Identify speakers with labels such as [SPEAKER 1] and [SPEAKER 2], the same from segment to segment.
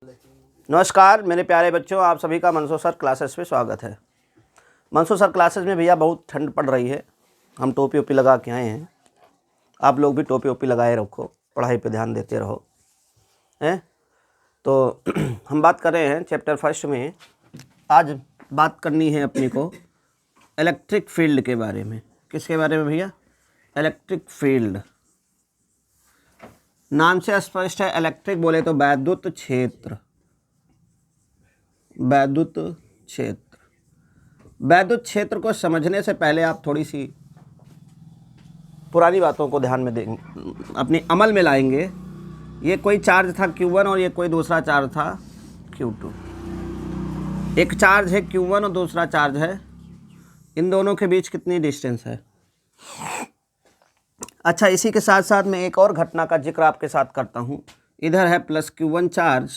[SPEAKER 1] नमस्कार मेरे प्यारे बच्चों, आप सभी का मंसूर सर क्लासेस में स्वागत है। मंसूर सर क्लासेस में भैया बहुत ठंड पड़ रही है। हम टोपी ओपी लगा के आए हैं। आप लोग भी टोपी ओपी लगाए रखो, पढ़ाई पे ध्यान देते रहो हैं। तो हम बात कर रहे हैं चैप्टर फर्स्ट में। आज बात करनी है अपनी को इलेक्ट्रिक फील्ड के बारे में। किसके बारे में भैया? Electric field. नाम से स्पष्ट है, इलेक्ट्रिक बोले तो वैद्युत क्षेत्र। वैद्युत क्षेत्र। वैद्युत क्षेत्र को समझने से पहले आप थोड़ी सी पुरानी बातों को ध्यान में देंगे, अपने अमल में लाएंगे। ये कोई चार्ज था Q1 और ये कोई दूसरा चार्ज था Q2। एक चार्ज है Q1 और दूसरा चार्ज है, इन दोनों के बीच कितनी डिस्टेंस है? अच्छा, इसी के साथ साथ मैं एक और घटना का जिक्र आपके साथ करता हूँ। इधर है प्लस Q1 चार्ज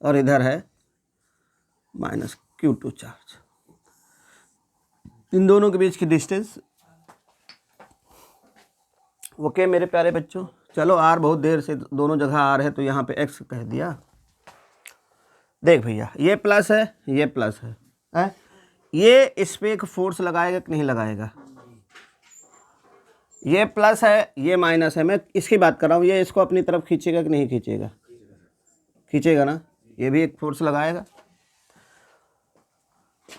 [SPEAKER 1] और इधर है माइनस Q2 चार्ज। इन दोनों के बीच की डिस्टेंस ओके मेरे प्यारे बच्चों। चलो, आर बहुत देर से दोनों जगह आर है तो यहाँ पे एक्स कह दिया। देख भैया, ये प्लस है, ये प्लस है, ये इस पे एक फोर्स लगाएगा कि नहीं लगाएगा? ये प्लस है, ये माइनस है। मैं इसकी बात कर रहा हूँ। ये इसको अपनी तरफ खींचेगा कि नहीं खींचेगा? खींचेगा ना। ये भी एक फोर्स लगाएगा।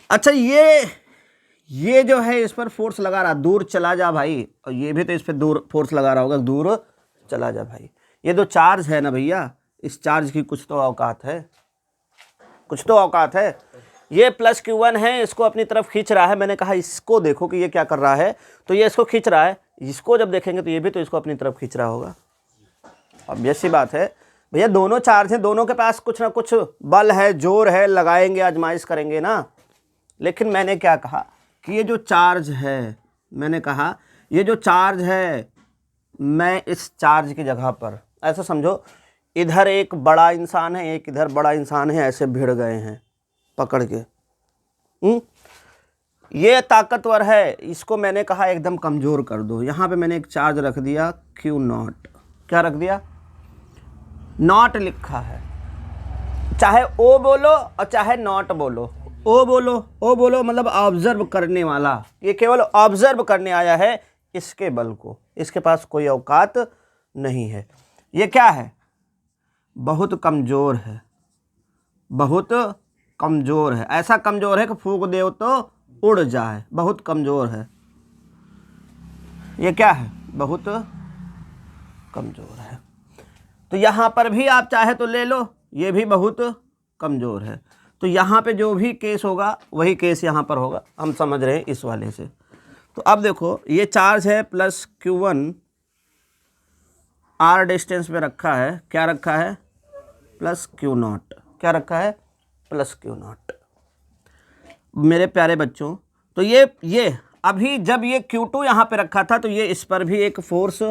[SPEAKER 1] अच्छा, ये जो है इस पर फोर्स लगा रहा, दूर चला जा भाई। और ये भी तो इस पर दूर फोर्स लगा रहा होगा, दूर चला जा भाई। ये जो चार्ज है ना भैया, इस चार्ज की कुछ तो औकात है, कुछ तो औकात है। ये प्लस Q1 है, इसको अपनी तरफ खींच रहा है। मैंने कहा इसको देखो कि ये क्या कर रहा है, तो ये इसको खींच रहा है। इसको जब देखेंगे तो ये भी तो इसको अपनी तरफ खींच रहा होगा। ऑब्वियस सी बात है भैया, दोनों चार्ज हैं, दोनों के पास कुछ ना कुछ बल है, जोर है, लगाएंगे, आजमाइश करेंगे ना। लेकिन मैंने क्या कहा कि ये जो चार्ज है, मैंने कहा ये जो चार्ज है, मैं इस चार्ज की जगह पर ऐसा समझो, इधर एक बड़ा इंसान है, एक इधर बड़ा इंसान है, ऐसे भिड़ गए हैं पकड़ के। ये ताकतवर है, इसको मैंने कहा एकदम कमज़ोर कर दो। यहाँ पे मैंने एक चार्ज रख दिया Q0। क्या रख दिया? नॉट लिखा है। चाहे O बोलो और चाहे नॉट बोलो। ओ बोलो मतलब ऑब्जर्व करने वाला। ये केवल ऑब्जर्व करने आया है इसके बल को, इसके पास कोई औकात नहीं है। ये क्या है? बहुत कमज़ोर है, बहुत कमज़ोर है। ऐसा कमज़ोर है कि फूंक दे तो उड़ जाए। बहुत कमज़ोर है। ये क्या है? बहुत कमज़ोर है। तो यहाँ पर भी आप चाहे तो ले लो, ये भी बहुत कमज़ोर है। तो यहाँ पे जो भी केस होगा वही केस यहाँ पर होगा। हम समझ रहे हैं इस वाले से। तो अब देखो, ये चार्ज है प्लस Q1, R डिस्टेंस पे रखा है। क्या रखा है? Plus Q0। क्या रखा है? Plus Q0। मेरे प्यारे बच्चों, तो ये अभी जब ये Q2 यहाँ पे रखा था तो ये इस पर भी एक फोर्स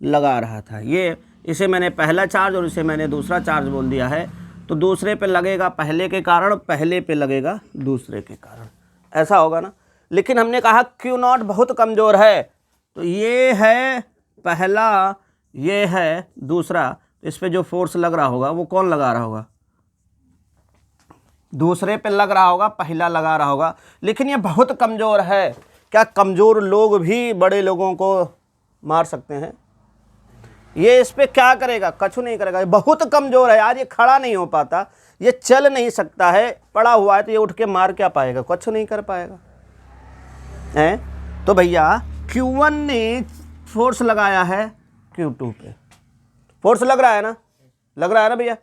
[SPEAKER 1] लगा रहा था। ये इसे मैंने पहला चार्ज और इसे मैंने दूसरा चार्ज बोल दिया है। तो दूसरे पे लगेगा पहले के कारण, पहले पे लगेगा दूसरे के कारण, ऐसा होगा ना। लेकिन हमने कहा Q0 बहुत कमज़ोर है, तो ये है पहला, ये है दूसरा। इस पे जो फोर्स लग रहा होगा वो कौन लगा रहा होगा? दूसरे पे लग रहा होगा, पहला लगा रहा होगा। लेकिन ये बहुत कमज़ोर है। क्या कमज़ोर लोग भी बड़े लोगों को मार सकते हैं? ये इस पे क्या करेगा? कछु नहीं करेगा। ये बहुत कमज़ोर है यार, ये खड़ा नहीं हो पाता, ये चल नहीं सकता है, पड़ा हुआ है। तो ये उठ के मार क्या पाएगा? कछु नहीं कर पाएगा हैं। तो भैया Q1 ने फोर्स लगाया है Q2 पे। फोर्स लग रहा है ना, लग रहा है ना भैया?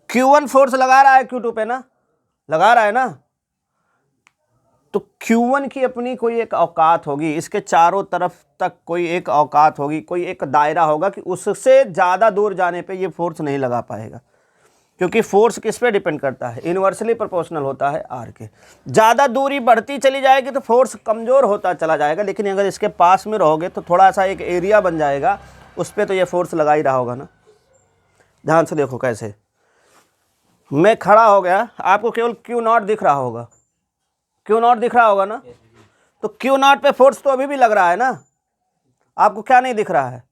[SPEAKER 1] Q1 फोर्स लगा रहा है Q2 पे ना, लगा रहा है ना। तो Q1 की अपनी कोई एक औकात होगी, इसके चारों तरफ तक कोई एक औकात होगी, कोई एक दायरा होगा कि उससे ज़्यादा दूर जाने पे ये फोर्स नहीं लगा पाएगा। क्योंकि फोर्स किस पे डिपेंड करता है? इन्वर्सली प्रोपोर्शनल होता है आर के। ज़्यादा दूरी बढ़ती चली जाएगी तो फोर्स कमज़ोर होता चला जाएगा। लेकिन अगर इसके पास में रहोगे तो थोड़ा सा एक एरिया बन जाएगा, उस पर तो ये फोर्स लगा ही रहा होगा ना। ध्यान से देखो कैसे। मैं खड़ा हो गया, आपको केवल Q0 दिख रहा होगा, Q0 दिख रहा होगा ना। तो Q0 पे फोर्स तो अभी भी लग रहा है ना। आपको क्या नहीं दिख रहा है?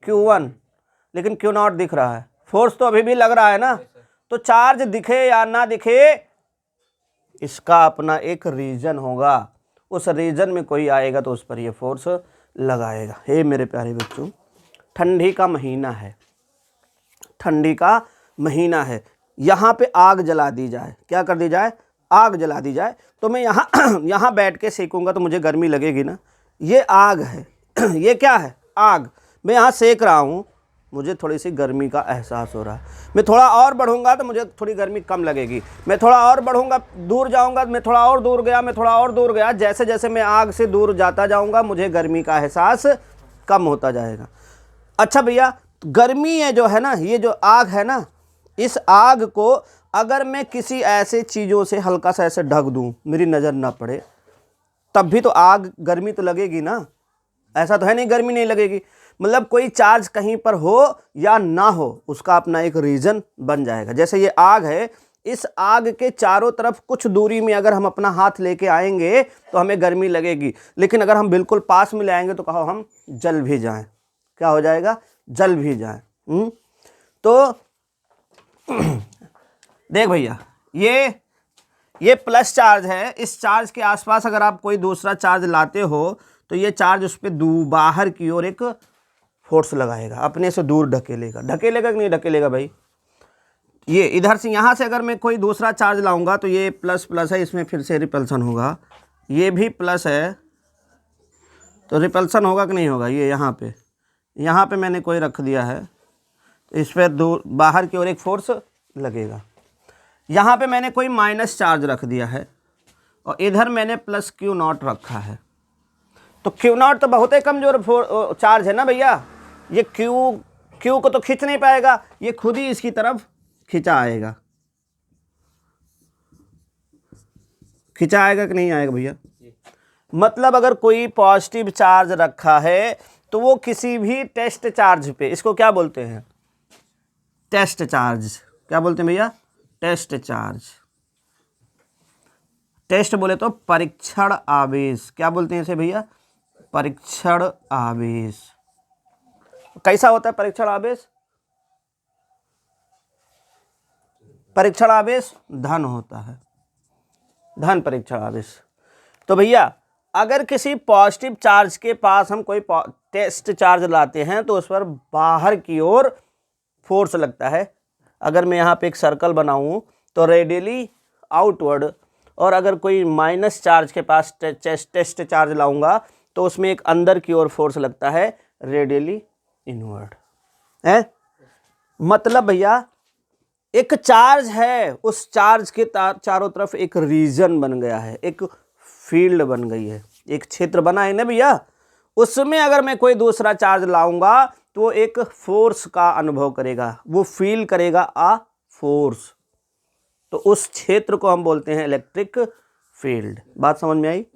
[SPEAKER 1] Q1, लेकिन Q0 दिख रहा है। फोर्स तो अभी भी लग रहा है ना, तो चार्ज दिखे या ना दिखे इसका अपना एक रीजन होगा, उस रीजन में कोई आएगा तो उस पर ये फोर्स लगाएगा। हे मेरे प्यारे बच्चों, ठंडी का महीना है, ठंडी का महीना है, यहाँ पे आग जला दी जाए, क्या कर दी जाए, आग जला दी जाए, तो मैं यहाँ यहाँ बैठ के सेकूंगा तो मुझे गर्मी लगेगी ना। ये आग है ये क्या है, आग। मैं यहाँ सेक रहा हूँ, मुझे थोड़ी सी गर्मी का एहसास हो रहा है। मैं थोड़ा और बढ़ूंगा तो मुझे थोड़ी गर्मी कम लगेगी। मैं थोड़ा और बढ़ूंगा, दूर जाऊंगा, मैं थोड़ा और दूर गया, मैं थोड़ा और दूर गया, जैसे जैसे मैं आग से दूर जाता जाऊंगा मुझे गर्मी का एहसास कम होता जाएगा। अच्छा भैया, गर्मी है जो है ना, ये जो आग है ना, इस आग को अगर मैं किसी ऐसे चीज़ों से हल्का सा ऐसे ढक दूँ, मेरी नज़र ना पड़े, तब भी तो आग, गर्मी तो लगेगी ना। ऐसा तो है नहीं गर्मी नहीं लगेगी। मतलब कोई चार्ज कहीं पर हो या ना हो, उसका अपना एक रीज़न बन जाएगा। जैसे ये आग है, इस आग के चारों तरफ कुछ दूरी में अगर हम अपना हाथ लेके आएंगे तो हमें गर्मी लगेगी, लेकिन अगर हम बिल्कुल पास में ले आएंगे तो कहो हम जल भी जाएं। क्या हो जाएगा, जल भी जाएं। तो देख भैया, ये प्लस चार्ज है, इस चार्ज के आसपास अगर आप कोई दूसरा चार्ज लाते हो तो ये चार्ज उस पर बाहर की ओर एक फोर्स लगाएगा, अपने से दूर ढकेलेगा। ढकेलेगा कि नहीं ढकेलेगा भाई। ये इधर से, यहाँ से अगर मैं कोई दूसरा चार्ज लाऊंगा तो ये प्लस प्लस है, इसमें फिर से रिपल्सन होगा। ये भी प्लस है तो रिपल्सन होगा कि नहीं होगा। ये यहाँ पे मैंने कोई रख दिया है, तो इस पर दूर बाहर की ओर एक फोर्स लगेगा। यहाँ पे मैंने कोई माइनस चार्ज रख दिया है और इधर मैंने प्लस क्यू नॉट रखा है, तो क्यू नॉट तो बहुत ही कमजोर चार्ज है ना भैया। ये क्यू को तो खींच नहीं पाएगा, ये खुद ही इसकी तरफ खिंचा आएगा। खिंचा आएगा कि नहीं आएगा भैया। मतलब अगर कोई पॉजिटिव चार्ज रखा है तो वो किसी भी टेस्ट चार्ज पे, इसको क्या बोलते हैं, टेस्ट चार्ज। क्या बोलते हैं भैया, टेस्ट चार्ज। टेस्ट बोले तो परीक्षण आवेश। क्या बोलते हैं इसे भैया, परीक्षण आवेश। कैसा होता है परीक्षण आवेश, परीक्षण आवेश धन होता है, धन परीक्षण आवेश। तो भैया अगर किसी पॉजिटिव चार्ज के पास हम कोई टेस्ट चार्ज लाते हैं तो उस पर बाहर की ओर फोर्स लगता है। अगर मैं यहाँ पे एक सर्कल बनाऊँ तो रेडियली आउटवर्ड, और अगर कोई माइनस चार्ज के पास टेस्ट चार्ज लाऊंगा तो उसमें एक अंदर की ओर फोर्स लगता है, रेडियली इनवर्ड है। मतलब भैया एक चार्ज है, उस चार्ज के चारों तरफ एक रीजन बन गया है, एक फील्ड बन गई है, एक क्षेत्र बना है ना भैया। उसमें अगर मैं कोई दूसरा चार्ज लाऊंगा तो वो एक फोर्स का अनुभव करेगा, वो फील करेगा आ फोर्स। तो उस क्षेत्र को हम बोलते हैं इलेक्ट्रिक फील्ड। बात समझ में आई।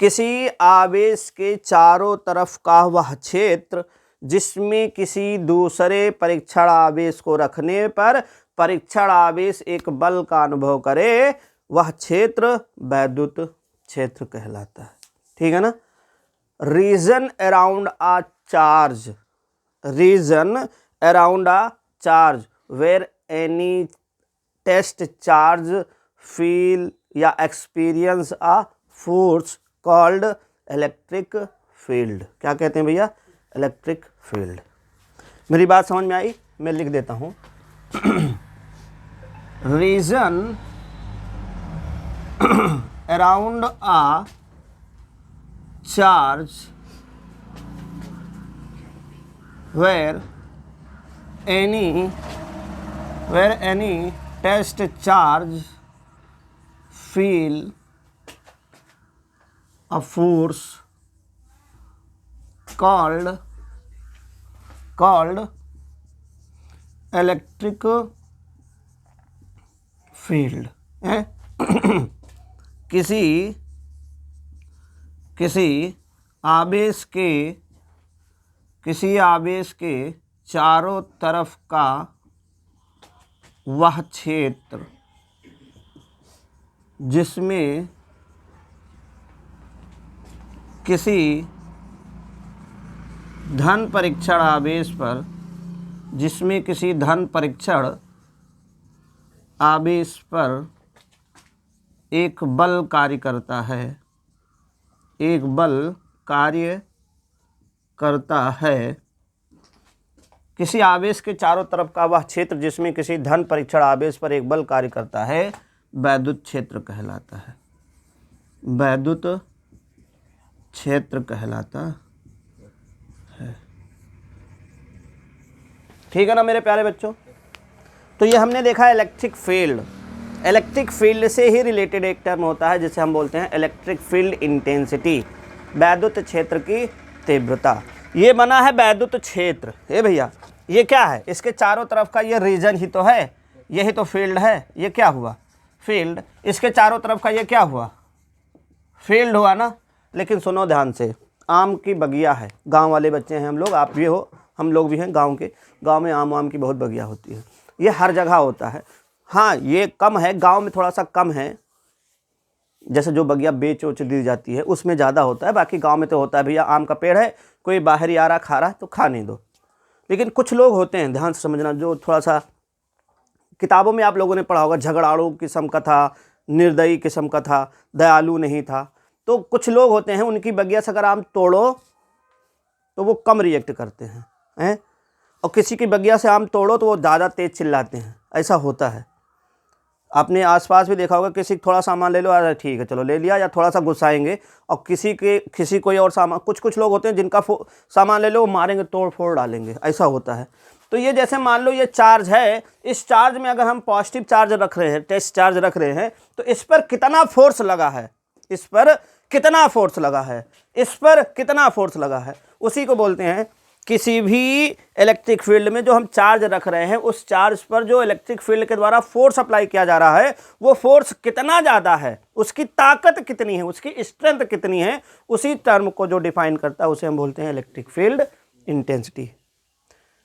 [SPEAKER 1] किसी आवेश के चारों तरफ का वह क्षेत्र जिसमें किसी दूसरे परीक्षण आवेश को रखने पर परीक्षण आवेश एक बल का अनुभव करे, वह क्षेत्र वैद्युत क्षेत्र कहलाता है। ठीक है ना। Region around a charge, region around a charge where any test charge feel या experience a force called electric field. क्या कहते हैं भैया, इलेक्ट्रिक फील्ड। मेरी बात समझ में आई, मैं लिख देता हूं। Region around a charge where any test charge feel a force called electric field है। किसी आवेश के चारों तरफ का वह क्षेत्र जिसमें किसी धन परीक्षण आवेश पर जिसमें किसी धन परीक्षण आवेश पर एक बल कार्य करता है, एक बल कार्य करता है। किसी आवेश के चारों तरफ का वह क्षेत्र जिसमें किसी धन परीक्षण आवेश पर एक बल कार्य करता है वैद्युत क्षेत्र कहलाता है, वैद्युत क्षेत्र कहलाता है। ठीक है ना मेरे प्यारे बच्चों। तो ये हमने देखा इलेक्ट्रिक फील्ड। इलेक्ट्रिक फील्ड से ही रिलेटेड एक टर्म होता है जिसे हम बोलते हैं इलेक्ट्रिक फील्ड इंटेंसिटी, वैद्युत क्षेत्र की तीव्रता। ये बना है वैद्युत क्षेत्र। ये भैया ये क्या है, इसके चारों तरफ का ये रीजन ही तो है, यही तो फील्ड है। ये क्या हुआ, फील्ड। इसके चारों तरफ का ये क्या हुआ, फील्ड हुआ ना। लेकिन सुनो ध्यान से, आम की बगिया है, गांव वाले बच्चे हैं हम लोग, आप भी हो, हम लोग भी हैं गांव के। गांव में आम की बहुत बगिया होती है, ये हर जगह होता है। हाँ ये कम है, गांव में थोड़ा सा कम है, जैसे जो बगिया बेच वोच दी जाती है उसमें ज़्यादा होता है। बाकी गांव में तो होता है भैया, आम का पेड़ है, कोई बाहर ही आ रहा खा रहा है तो खाने दो। लेकिन कुछ लोग होते हैं, ध्यान से समझना, जो थोड़ा सा किताबों में आप लोगों ने पढ़ा होगा, झगड़ालू किस्म का था, निर्दयी किस्म का था, दयालु नहीं था। तो कुछ लोग होते हैं उनकी बगिया से अगर आम तोड़ो तो वो कम रिएक्ट करते हैं, और किसी की बगिया से आम तोड़ो तो वो ज़्यादा तेज़ चिल्लाते हैं। ऐसा होता है, आपने आसपास भी देखा होगा, किसी थोड़ा सामान ले लो, अरे ठीक है चलो ले लिया, या थोड़ा सा गुस्साएंगे। और किसी कोई और सामान, कुछ लोग होते हैं जिनका सामान ले लो वो मारेंगे, तोड़ फोड़ डालेंगे, ऐसा होता है। तो ये जैसे मान लो ये चार्ज है, इस चार्ज में अगर हम पॉजिटिव चार्ज रख रहे हैं, टेस्ट चार्ज रख रहे हैं, तो इस पर कितना फोर्स लगा है, इस पर कितना फोर्स लगा है, इस पर कितना फोर्स लगा है, उसी को बोलते हैं। किसी भी इलेक्ट्रिक फील्ड में जो हम चार्ज रख रहे हैं, उस चार्ज पर जो इलेक्ट्रिक फील्ड के द्वारा फोर्स अप्लाई किया जा रहा है, वो फोर्स कितना ज़्यादा है, उसकी ताकत कितनी है, उसकी स्ट्रेंथ कितनी है, उसी टर्म को जो डिफाइन करता है उसे हम बोलते हैं इलेक्ट्रिक फील्ड इंटेंसिटी।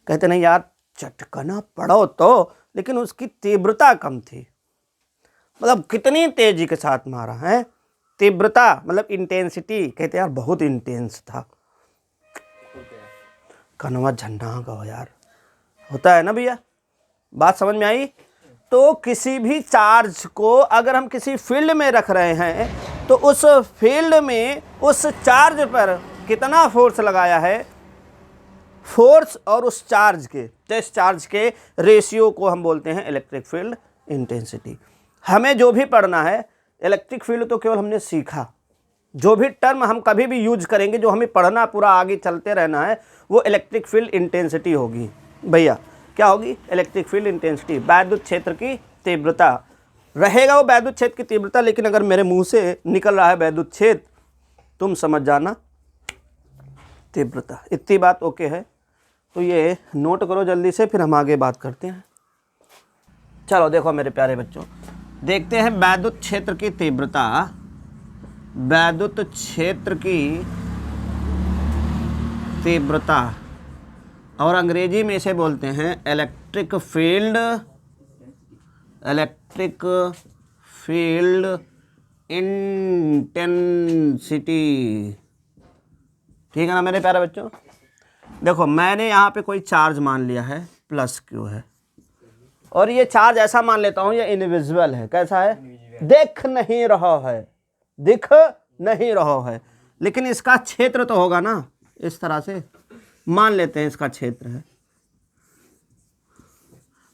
[SPEAKER 1] कहते नहीं यार चटकना पड़ो तो, लेकिन उसकी तीव्रता कम थी, मतलब कितनी तेजी के साथ मारा है, तीव्रता मतलब इंटेंसिटी। कहते यार बहुत इंटेंस था, कनवा झंडा गो यार, होता है ना भैया, बात समझ में आई। तो किसी भी चार्ज को अगर हम किसी फील्ड में रख रहे हैं तो उस फील्ड में उस चार्ज पर कितना फोर्स लगाया है, फोर्स और उस चार्ज के, टेस्ट चार्ज के रेशियो को हम बोलते हैं इलेक्ट्रिक फील्ड इंटेंसिटी। हमें जो भी पढ़ना है, इलेक्ट्रिक फील्ड तो केवल हमने सीखा, जो भी टर्म हम कभी भी यूज करेंगे, जो हमें पढ़ना पूरा आगे चलते रहना है, वो इलेक्ट्रिक फील्ड इंटेंसिटी होगी भैया। क्या होगी, इलेक्ट्रिक फील्ड इंटेंसिटी, वैद्युत क्षेत्र की तीव्रता रहेगा, वो वैद्युत क्षेत्र की तीव्रता। लेकिन अगर मेरे मुंह से निकल रहा है वैद्युत क्षेत्र, तुम समझ जाना तीव्रता। इतनी बात ओके है, तो ये नोट करो जल्दी से, फिर हम आगे बात करते हैं। चलो देखो मेरे प्यारे बच्चों, देखते हैं वैद्युत क्षेत्र की तीव्रता। वैद्युत क्षेत्र की तीव्रता, और अंग्रेजी में इसे बोलते हैं electric field, electric field intensity. ठीक है ना मेरे प्यारे बच्चों। देखो मैंने यहाँ पे कोई चार्ज मान लिया है, प्लस क्यू है, और ये चार्ज ऐसा मान लेता हूँ ये इनविजिबल है। कैसा है, दिख नहीं रहा है, दिख नहीं रहा है, लेकिन इसका क्षेत्र तो होगा ना, इस तरह से मान लेते हैं इसका क्षेत्र है,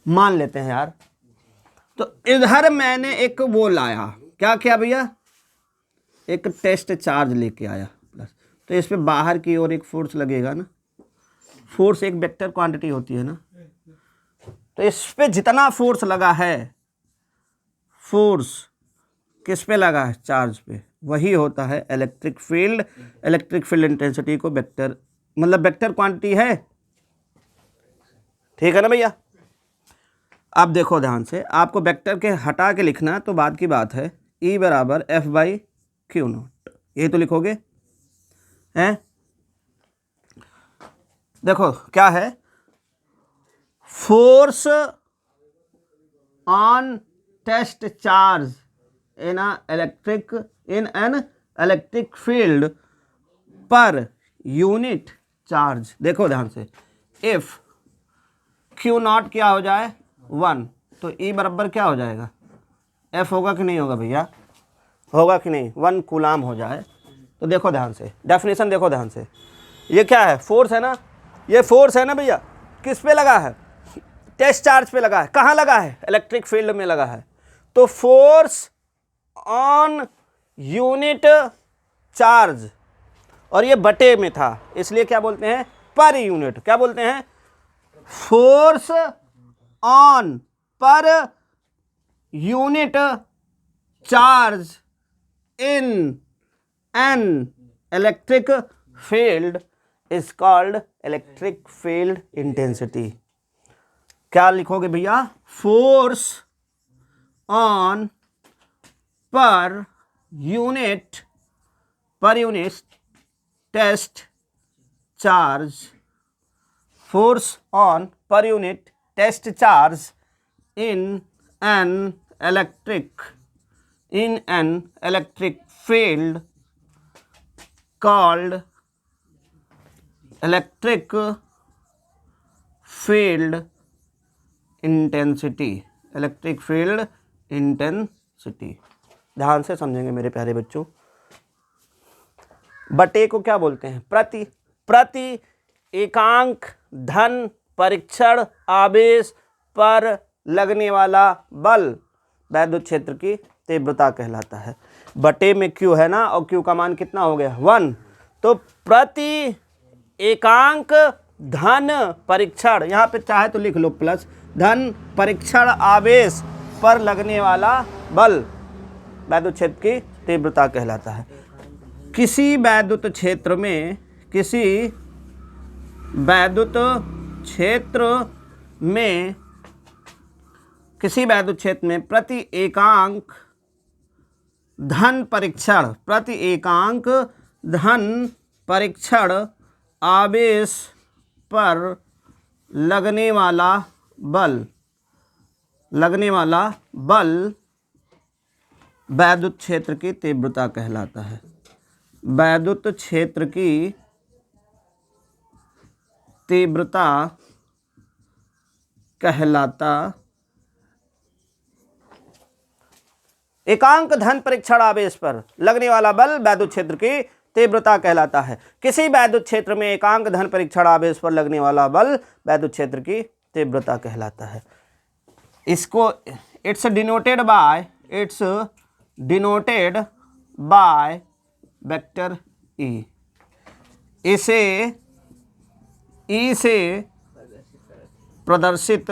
[SPEAKER 1] मान लेते हैं यार। तो इधर मैंने एक वो लाया, क्या किया भैया, एक टेस्ट चार्ज लेके आया प्लस, तो इस पे बाहर की ओर एक फोर्स लगेगा ना, फोर्स एक वेक्टर क्वांटिटी होती है ना, तो इस पे जितना फोर्स लगा है, फोर्स किस पे लगा है, चार्ज पे, वही होता है electric field. Electric field intensity को वेक्टर, मतलब वेक्टर क्वांटिटी है, ठीक है ना भैया। अब देखो ध्यान से, आपको वेक्टर के हटा के लिखना तो बात की बात है, E बराबर F/Q0, ये तो लिखोगे हैं। देखो क्या है, force on test charge in an electric field per unit charge. देखो ध्यान से, इफ क्यू नॉट क्या हो जाए 1, तो ई बराबर क्या हो जाएगा, एफ होगा कि नहीं होगा भैया, होगा कि नहीं, 1 कूलाम हो जाए। तो देखो ध्यान से, डेफिनेशन देखो ध्यान से, ये क्या है, फोर्स है ना, ये फोर्स है ना भैया, किस पे लगा है, टेस्ट चार्ज पे लगा है, कहाँ लगा है, इलेक्ट्रिक फील्ड में लगा है। तो फोर्स ऑन यूनिट चार्ज, और ये बटे में था इसलिए क्या बोलते हैं, पर यूनिट, क्या बोलते हैं, force on per unit charge in an electric field is called electric field intensity. क्या लिखोगे भैया, force on per unit test charge, force on per unit test charge in an electric field called electric field intensity, electric field intensity। ध्यान से समझेंगे मेरे प्यारे बच्चों। बटे को क्या बोलते हैं, प्रति एकांक धन परीक्षण आवेश पर लगने वाला बल वैद्युत क्षेत्र की तीव्रता कहलाता है। बटे में क्यू है ना, और क्यू का मान कितना हो गया 1, तो प्रति एकांक धन परीक्षण, यहाँ पे चाहे तो लिख लो प्लस, धन परीक्षण आवेश पर लगने वाला बल वैद्युत क्षेत्र की तीव्रता कहलाता है। किसी वैद्युत क्षेत्र में प्रति एकांक धन परीक्षण आवेश पर लगने वाला बल वैद्युत क्षेत्र की तीव्रता कहलाता है। वैद्युत क्षेत्र की तीव्रता कहलाता, एकांक धन परीक्षण आवेश पर लगने वाला बल वैद्युत क्षेत्र की तीव्रता कहलाता है। किसी वैद्युत क्षेत्र में एकांक धन परीक्षण आवेश पर लगने वाला बल वैद्युत क्षेत्र की तीव्रता कहलाता है। इसको it's denoted by vector E, इसे ई से प्रदर्शित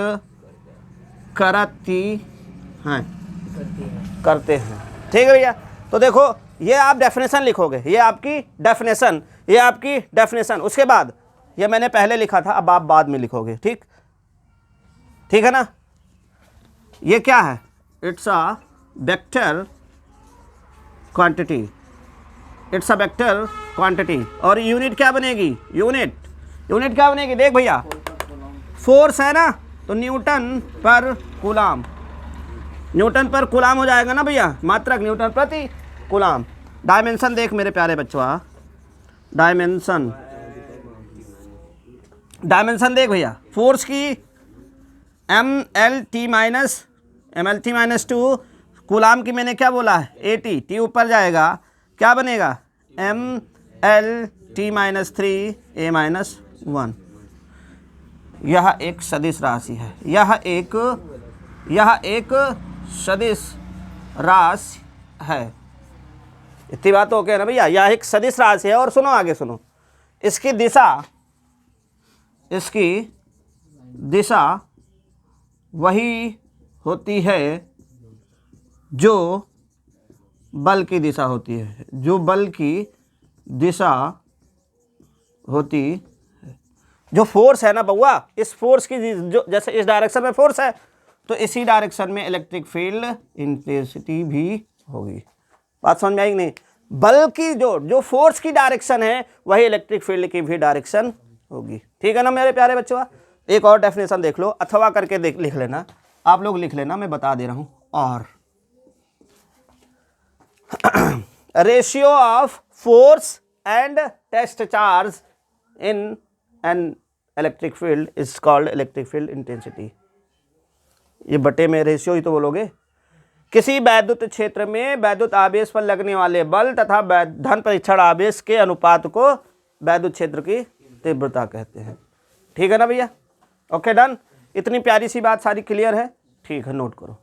[SPEAKER 1] करते हैं। ठीक है भैया, तो देखो ये आप डेफिनेशन लिखोगे, ये आपकी डेफिनेशन, उसके बाद ये मैंने पहले लिखा था, अब आप बाद में लिखोगे। ठीक है ना। ये क्या है, इट्स अ वेक्टर क्वांटिटी, और यूनिट क्या बनेगी, यूनिट क्या बनेगी, देख भैया फोर्स है ना, तो न्यूटन पर कूलाम हो जाएगा ना भैया, मात्रक न्यूटन प्रति कूलाम। डायमेंशन देख मेरे प्यारे बच्चों, डायमेंशन देख भैया, फोर्स की MLT-2, कूलाम की मैंने क्या बोला है AT, टी ऊपर जाएगा, क्या बनेगा MLT-3 A-1। यह एक सदिश राशि है, यह एक सदिश राशि है। इतनी बात ओके ना भैया, यह एक सदिश राशि है। और सुनो आगे सुनो, इसकी दिशा वही होती है जो बल की दिशा होती है, जो फोर्स है ना बउआ, इस फोर्स की जो जैसे इस डायरेक्शन में फोर्स है, तो इसी डायरेक्शन में इलेक्ट्रिक फील्ड इंटेंसिटी भी होगी। बात समझ में आई नहीं, बल की जो फोर्स की डायरेक्शन है वही इलेक्ट्रिक फील्ड की भी डायरेक्शन होगी। ठीक है ना मेरे प्यारे बच्चों। एक और डेफिनेशन देख लो, अथवा करके लिख लेना, आप लोग लिख लेना, मैं बता दे रहा हूं। और ratio of force and test charge in an electric field is called electric field intensity. ये बटे में रेशियो ही तो बोलोगे। किसी वैद्युत क्षेत्र में वैद्युत आवेश पर लगने वाले बल तथा धन परीक्षण आवेश के अनुपात को वैद्युत क्षेत्र की तीव्रता कहते हैं। ठीक है ना भैया? Okay done. इतनी प्यारी सी बात सारी क्लियर है? ठीक है, नोट करो।